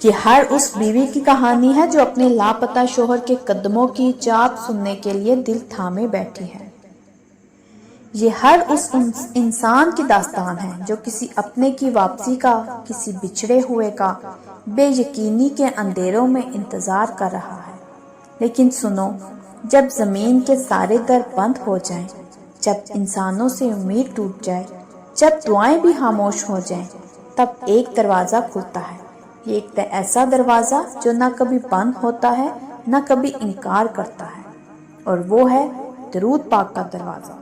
یہ ہر اس بیوی کی کہانی ہے جو اپنے لاپتہ شوہر کے قدموں کی چاپ سننے کے لیے دل تھامے بیٹھی ہے۔ یہ ہر اس انسان کی داستان ہے جو کسی اپنے کی واپسی کا، کسی بچھڑے ہوئے کا بے یقینی کے اندھیروں میں انتظار کر رہا ہے۔ لیکن سنو، جب زمین کے سارے در بند ہو جائیں، جب انسانوں سے امید ٹوٹ جائے، جب دعائیں بھی خاموش ہو جائیں، تب ایک دروازہ کھلتا ہے۔ یہ ایک ایسا دروازہ جو نہ کبھی بند ہوتا ہے، نہ کبھی انکار کرتا ہے، اور وہ ہے درود پاک کا دروازہ۔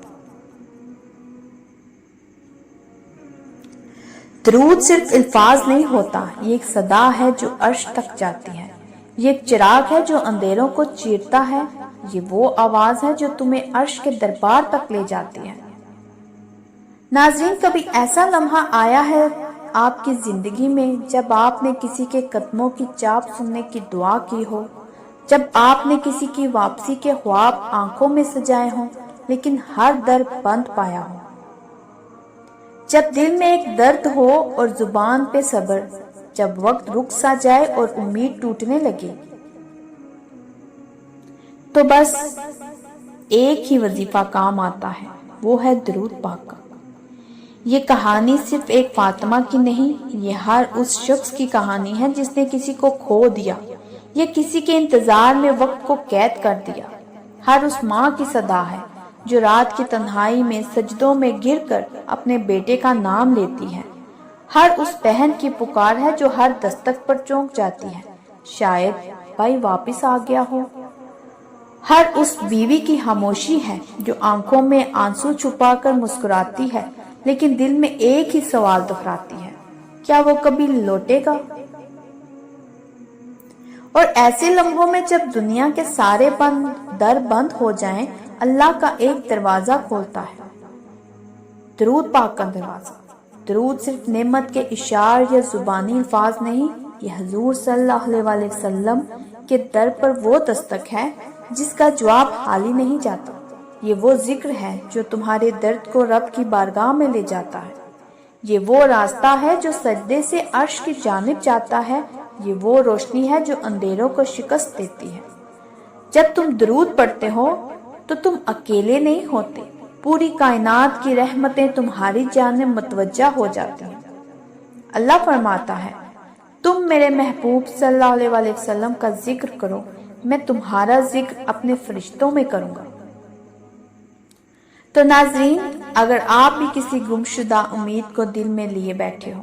درود صرف الفاظ نہیں ہوتا، یہ ایک صدا ہے جو عرش تک جاتی ہے۔ یہ ایک چراغ ہے جو اندھیروں کو چیرتا ہے۔ یہ وہ آواز ہے جو تمہیں عرش کے دربار تک لے جاتی ہے۔ ناظرین، کبھی ایسا لمحہ آیا ہے آپ کی زندگی میں جب آپ نے کسی کے قدموں کی چاپ سننے کی دعا کی ہو، جب آپ نے کسی کی واپسی کے خواب آنکھوں میں سجائے ہوں لیکن ہر در بند پایا ہو؟ جب دل میں ایک درد ہو اور زبان پہ صبر، جب وقت رک سا جائے اور امید ٹوٹنے لگے، تو بس ایک ہی وظیفہ کام آتا ہے، وہ ہے درود پاک کا۔ یہ کہانی صرف ایک فاطمہ کی نہیں، یہ ہر اس شخص کی کہانی ہے جس نے کسی کو کھو دیا یا کسی کے انتظار میں وقت کو قید کر دیا۔ ہر اس ماں کی صدا ہے جو رات کی تنہائی میں سجدوں میں گر کر اپنے بیٹے کا نام لیتی ہے۔ ہر اس بہن کی پکار ہے جو ہر دستک پر چونک جاتی ہے، شاید بھائی واپس آ گیا ہو۔ ہر اس بیوی کی خاموشی ہے جو آنکھوں میں آنسو چھپا کر مسکراتی ہے لیکن دل میں ایک ہی سوال دہراتی ہے، کیا وہ کبھی لوٹے گا؟ اور ایسے لمحوں میں جب دنیا کے سارے در بند ہو جائیں، اللہ کا ایک دروازہ کھولتا ہے، درود پاک کا دروازہ۔ درود صرف نعمت کے اشعار یا زبانی الفاظ نہیں، یہ حضور صلی اللہ علیہ وسلم کے در پر وہ دستک ہے جس کا جواب حالی نہیں جاتا۔ یہ وہ ذکر ہے جو تمہارے درد کو رب کی بارگاہ میں لے جاتا ہے۔ یہ وہ راستہ ہے جو سجدے سے عرش کی جانب جاتا ہے۔ یہ وہ روشنی ہے جو اندھیروں کو شکست دیتی ہے۔ جب تم درود پڑھتے ہو تو تم اکیلے نہیں ہوتے، پوری کائنات کی رحمتیں تمہاری جانب متوجہ ہو جاتی ہیں۔ اللہ فرماتا ہے، تم میرے محبوب صلی اللہ علیہ وسلم کا ذکر کرو، میں تمہارا ذکر اپنے فرشتوں میں کروں گا۔ تو ناظرین، اگر آپ بھی کسی گمشدہ امید کو دل میں لیے بیٹھے ہو،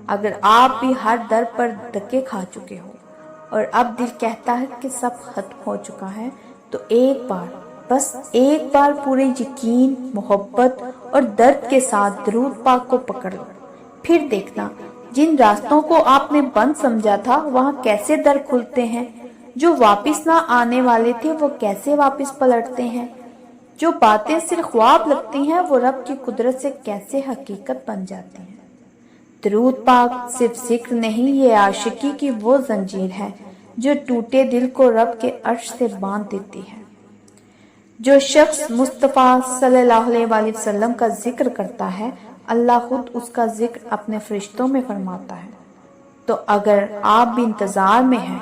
اگر آپ بھی ہر در پر دھکے کھا چکے ہو اور اب دل کہتا ہے کہ سب ختم ہو چکا ہے، تو ایک بار، بس ایک بار پورے یقین، محبت اور درد کے ساتھ درود پاک کو پکڑ لو۔ پھر دیکھنا جن راستوں کو آپ نے بند سمجھا تھا وہاں کیسے در کھلتے ہیں، جو واپس نہ آنے والے تھے وہ کیسے واپس پلٹتے ہیں، جو باتیں صرف خواب لگتی ہیں وہ رب کی قدرت سے کیسے حقیقت بن جاتی ہیں۔ درود پاک صرف ذکر نہیں، یہ عاشقی کی وہ زنجیر ہے جو ٹوٹے دل کو رب کے عرش سے باندھ دیتی ہے۔ جو شخص مصطفیٰ صلی اللہ علیہ وسلم کا ذکر کرتا ہے، اللہ خود اس کا ذکر اپنے فرشتوں میں فرماتا ہے۔ تو اگر آپ بھی انتظار میں ہیں،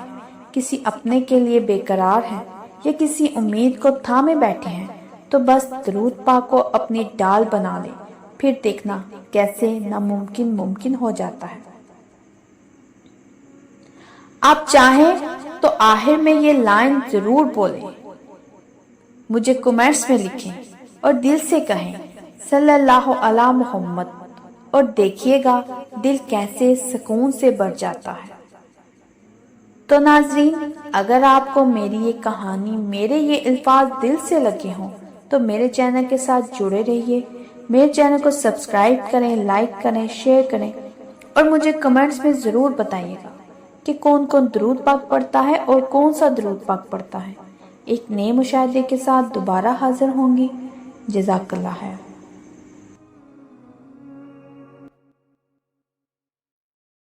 کسی اپنے کے لیے بے قرار ہیں یا کسی امید کو تھامے بیٹھے ہیں، تو بس درود پاک کو اپنی ڈال بنا لیں، پھر دیکھنا کیسے ناممکن ممکن ہو جاتا ہے۔ آپ چاہیں تو آخر میں یہ لائن ضرور بولیں، مجھے کمنٹس میں لکھیں اور دل سے کہیں صلی اللہ علی محمد، اور دیکھیے گا دل کیسے سکون سے بھر جاتا ہے۔ تو ناظرین، اگر آپ کو میری یہ کہانی، میرے یہ الفاظ دل سے لگے ہوں تو میرے چینل کے ساتھ جڑے رہیے۔ میرے چینل کو سبسکرائب کریں، لائک کریں، شیئر کریں، اور مجھے کمنٹس میں ضرور بتائیے گا کہ کون کون درود پاک پڑھتا ہے اور کون سا درود پاک پڑھتا ہے۔ ایک نئے مشاہدے کے ساتھ دوبارہ حاضر ہوں گی۔ جزاک اللہ خیر۔